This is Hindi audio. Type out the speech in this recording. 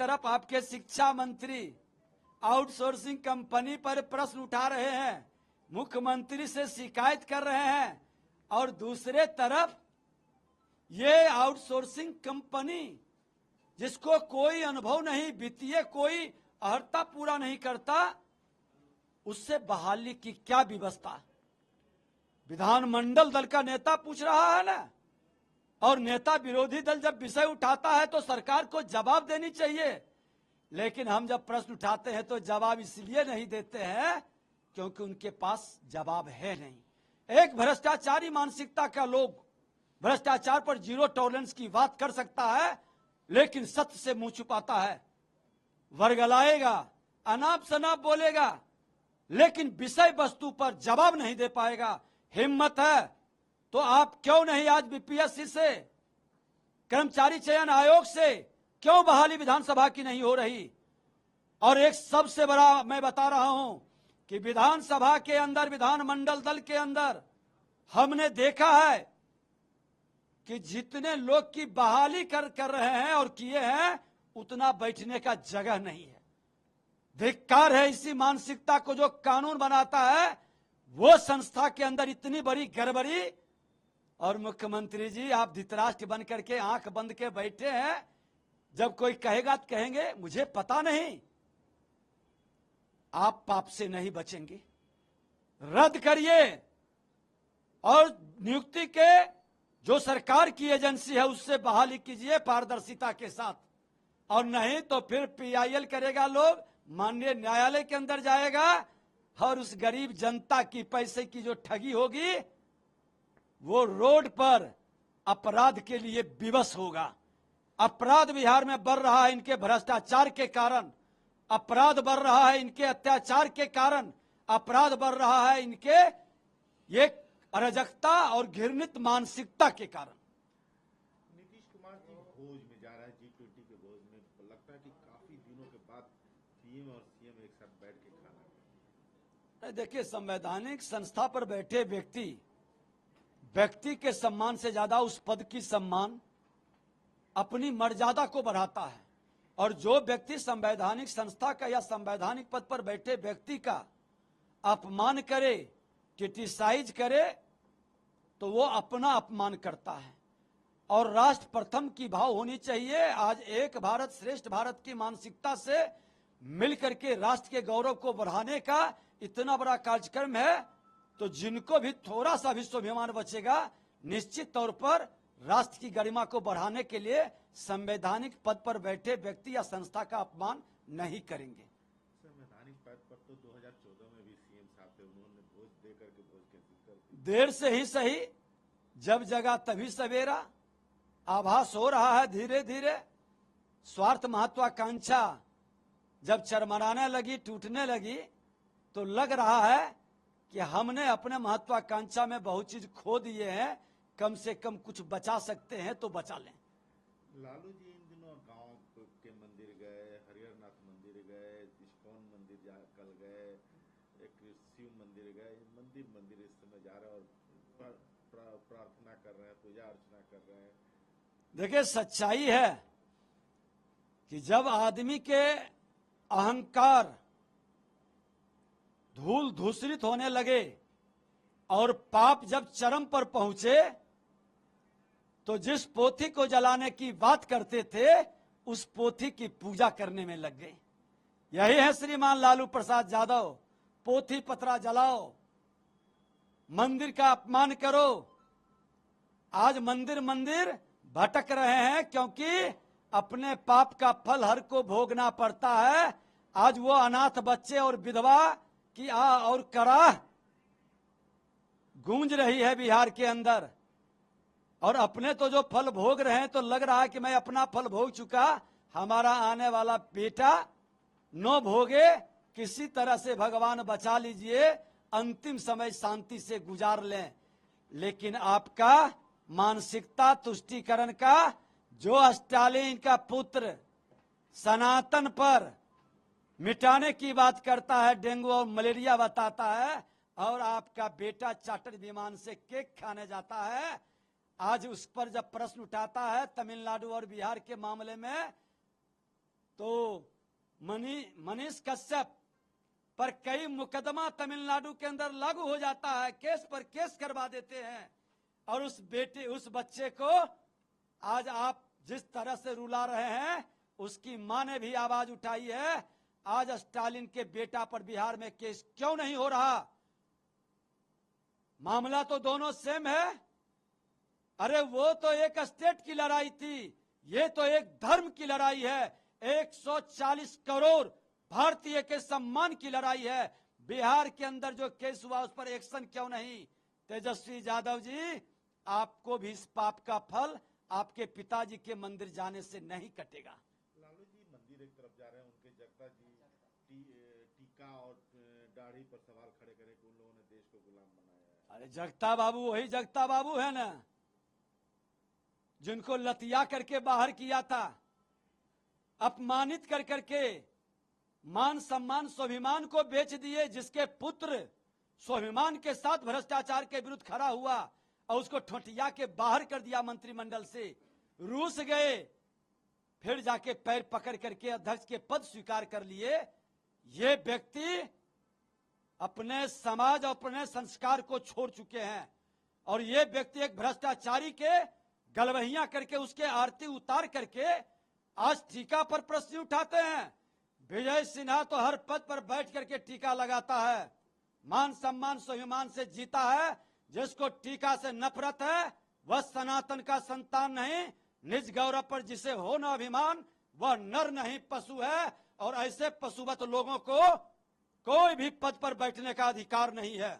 तरफ आपके शिक्षा मंत्री आउटसोर्सिंग कंपनी पर प्रश्न उठा रहे हैं, मुख्यमंत्री से शिकायत कर रहे हैं, और दूसरे तरफ ये आउटसोर्सिंग कंपनी जिसको कोई अनुभव नहीं, वित्तीय कोई अर्हता पूरा नहीं करता, उससे बहाली की क्या व्यवस्था? विधानमंडल दल का नेता पूछ रहा है ना, और नेता विरोधी दल जब विषय उठाता है तो सरकार को जवाब देनी चाहिए। लेकिन हम जब प्रश्न उठाते हैं तो जवाब इसलिए नहीं देते हैं क्योंकि उनके पास जवाब है नहीं। एक भ्रष्टाचारी मानसिकता का लोग भ्रष्टाचार पर जीरो टॉलरेंस की बात कर सकता है, लेकिन सत्य से मुंह छुपाता है, वर्गलाएगा, अनाप शनाप बोलेगा, लेकिन विषय वस्तु पर जवाब नहीं दे पाएगा। हिम्मत है तो आप क्यों नहीं आज बीपीएससी से, कर्मचारी चयन आयोग से क्यों बहाली विधानसभा की नहीं हो रही? और एक सबसे बड़ा मैं बता रहा हूं कि विधानसभा के अंदर, विधानमंडल दल के अंदर हमने देखा है कि जितने लोग की बहाली कर रहे हैं और किए हैं, उतना बैठने का जगह नहीं है। धिक्कार है इसी मानसिकता को जो कानून बनाता है, वो संस्था के अंदर इतनी बड़ी गड़बड़ी। और मुख्यमंत्री जी, आप धृतराष्ट्र बन करके आंख बंद के बैठे हैं, जब कोई कहेगा तो कहेंगे मुझे पता नहीं। आप पाप से नहीं बचेंगे, रद्द करिए और नियुक्ति के जो सरकार की एजेंसी है उससे बहाली कीजिए पारदर्शिता के साथ, और नहीं तो फिर पीआईएल करेगा, लोग माननीय न्यायालय के अंदर जाएगा और उस गरीब जनता की पैसे की जो ठगी होगी वो रोड पर अपराध के लिए विवश होगा। अपराध बिहार में बढ़ रहा है इनके भ्रष्टाचार के कारण, अपराध बढ़ रहा है इनके अत्याचार के कारण, अपराध बढ़ रहा है इनके ये अराजकता और घृणित मानसिकता के कारण। नीतीश कुमार जी भोज में जा रहा है, G20 के भोज में। लगता है कि काफी दिनों के बाद पीएम और सीएम एक साथ बैठ के खाना। देखिए, संवैधानिक संस्था पर बैठे व्यक्ति के सम्मान से ज्यादा उस पद की सम्मान अपनी मर्यादा को बढ़ाता है। और जो व्यक्ति संवैधानिक संस्था का या संवैधानिक पद पर बैठे व्यक्ति का अपमान करे, क्रिटिसाइज करे, तो वो अपना अपमान करता है। और राष्ट्र प्रथम की भाव होनी चाहिए। आज एक भारत श्रेष्ठ भारत की मानसिकता से मिलकर के राष्ट्र के गौरव को बढ़ाने का इतना बड़ा कार्यक्रम है, तो जिनको भी थोड़ा सा भी स्वाभिमान बचेगा, निश्चित तौर पर राष्ट्र की गरिमा को बढ़ाने के लिए संवैधानिक पद पर बैठे व्यक्ति या संस्था का अपमान नहीं करेंगे। संवैधानिक पद पर तो 2014 में भी सीएम साहब थे, उन्होंने भोज दे करके भोज कैंसिल कर दी। देर से ही सही, जब जगा तभी सवेरा। आभास हो रहा है धीरे धीरे स्वार्थ महत्वाकांक्षा जब चरमराने लगी, टूटने लगी, तो लग रहा है कि हमने अपने महत्वाकांक्षा में बहुत चीज खो दिए हैं, कम से कम कुछ बचा सकते हैं तो बचा लें। लालू जी इन दिनों गांव के मंदिर गए, हरिहरनाथ मंदिर गए, इस्कॉन मंदिर कल गए, एक शिव मंदिर गए, मंदिर इस समय जा रहे हैं और प्रार्थना कर रहे हैं, पूजा अर्चना कर रहे हैं। देखिए, सच्चाई है कि जब आदमी के अहंकार धूल धूसरित होने लगे और पाप जब चरम पर पहुंचे, तो जिस पोथी को जलाने की बात करते थे उस पोथी की पूजा करने में लग गए। यही है श्रीमान लालू प्रसाद यादव। पोथी पत्रा जलाओ, मंदिर का अपमान करो। आज मंदिर भटक रहे हैं क्योंकि अपने पाप का फल हर को भोगना पड़ता है। आज वो अनाथ बच्चे और विधवा की आ और कराह गूंज रही है बिहार के अंदर, और अपने तो जो फल भोग रहे हैं तो लग रहा है कि मैं अपना फल भोग चुका, हमारा आने वाला बेटा न भोगे, किसी तरह से भगवान बचा लीजिए, अंतिम समय शांति से गुजार लें। लेकिन आपका मानसिकता तुष्टीकरण का, जो स्टालिन का पुत्र सनातन पर मिटाने की बात करता है, डेंगू और मलेरिया बताता है, और आपका बेटा चार्टर्ड विमान से केक खाने जाता है। आज उस पर जब प्रश्न उठाता है तमिलनाडु और बिहार के मामले में, तो मनीष कश्यप पर कई मुकदमा तमिलनाडु के अंदर लागू हो जाता है, केस पर केस करवा देते हैं। और उस बच्चे को आज आप जिस तरह से रुला रहे हैं, उसकी मां ने भी आवाज उठाई है। आज स्टालिन के बेटा पर बिहार में केस क्यों नहीं हो रहा? मामला तो दोनों सेम है। अरे वो तो एक स्टेट की लड़ाई थी, ये तो एक धर्म की लड़ाई है। 140 करोड़ भारतीय के सम्मान की लड़ाई है। बिहार के अंदर जो केस हुआ उस पर एक्शन क्यों नहीं? तेजस्वी यादव जी, आपको भी इस पाप का फल आपके पिताजी के मंदिर जाने से नहीं कटेगा। लालू जी मंदिर एक तरफ जा रहे हैं, उनके जगता जी टीका और दाढ़ी पर सवाल खड़े करे कि उन लोगों ने देश को गुलाम बनाया है। अरे जगता बाबू वही जगता बाबू है ना, जिनको लतिया करके बाहर किया था, अपमानित कर करके मान सम्मान स्वाभिमान को बेच दिए, जिसके पुत्र स्वाभिमान के साथ भ्रष्टाचार के विरुद्ध खड़ा हुआ और उसको ठोटिया के बाहर कर दिया मंत्रिमंडल से। रूस गए, फिर जाके पैर पकड़ करके अध्यक्ष के पद स्वीकार कर लिए। ये व्यक्ति अपने समाज और अपने संस्कार को छोड़ चुके हैं और ये व्यक्ति एक भ्रष्टाचारी के गलवहियां करके उसके आरती उतार करके आज टीका पर प्रश्न उठाते हैं। विजय सिन्हा तो हर पद पर बैठ करके टीका लगाता है, मान सम्मान स्वाभिमान से जीता है। जिसको टीका से नफरत है वह सनातन का संतान नहीं, निज गौरव पर जिसे हो न अभिमान वह नर नहीं पशु है। और ऐसे पशुवत लोगों को कोई भी पद पर बैठने का अधिकार नहीं है।